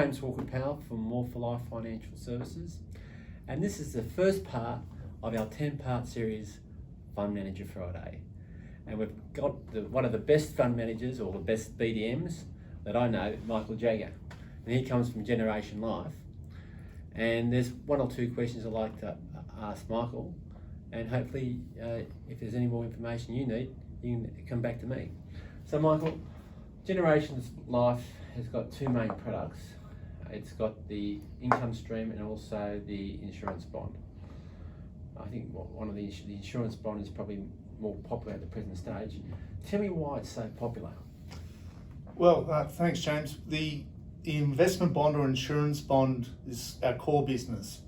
James Walker-Powell from More for Life Financial Services, and this is the first part of our 10-part series, Fund Manager Friday. And we've got one of the best fund managers, or the best BDMs that I know, Michael Jaeger, and he comes from Generation Life. And there's one or two questions I'd like to ask Michael, and hopefully if there's any more information you need, you can come back to me. So Michael, Generation Life has got two main products. It's got the income stream and also the insurance bond. I think one of the insurance bond is probably more popular at the present stage. Tell me why it's so popular. Well, thanks, James. The investment bond or insurance bond is our core business,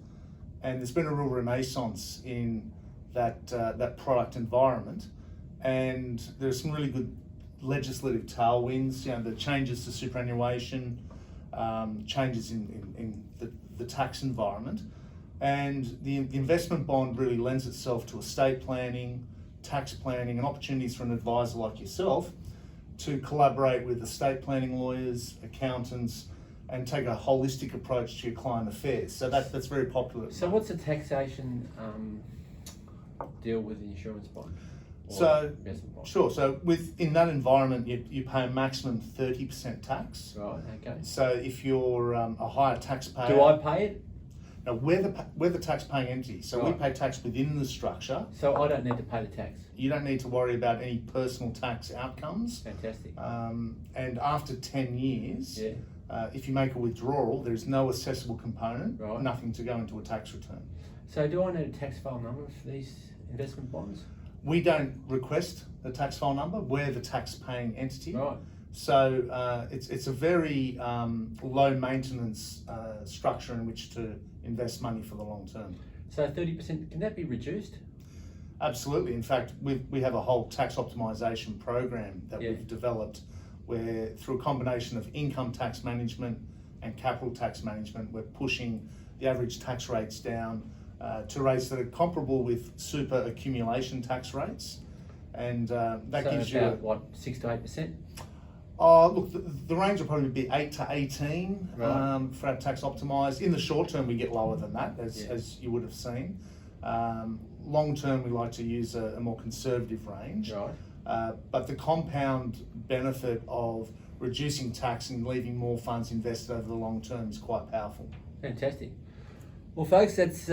and there's been a real renaissance in that product environment, and there's some really good legislative tailwinds. You know, the changes to superannuation, changes in the tax environment, and the investment bond really lends itself to estate planning, tax planning, and opportunities for an advisor like yourself to collaborate with estate planning lawyers, accountants, and take a holistic approach to your client affairs. So that's very popular. So what's the taxation deal with the insurance bond? So, sure. So in that environment, you pay a maximum 30% tax. Right. Okay. So if you're a higher taxpayer, do I pay it? No, we're the tax-paying entity. So right. We pay tax within the structure. So I don't need to pay the tax. You don't need to worry about any personal tax outcomes. Fantastic. And after 10 years, yeah. If you make a withdrawal, there's no assessable component. Right. Nothing to go into a tax return. So do I need a tax file number for these investment bonds? We don't request the tax file number. We're the tax-paying entity. Right. So it's a very low maintenance structure in which to invest money for the long term. So 30%, can that be reduced? Absolutely. In fact, we have a whole tax optimization program that we've developed, where through a combination of income tax management and capital tax management, we're pushing the average tax rates down to rates that are comparable with super accumulation tax rates, and that gives about, you what, 6 to 8%? Look, the range will probably be 8 to 18 right. For our tax optimised. In the short term, we get lower than that, as you would have seen. Long term, we like to use a more conservative range. Right. But the compound benefit of reducing tax and leaving more funds invested over the long term is quite powerful. Fantastic. Well, folks, that's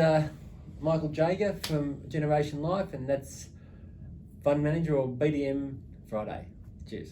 Michael Jaeger from Generation Life, and that's Fund Manager or BDM Friday. Cheers.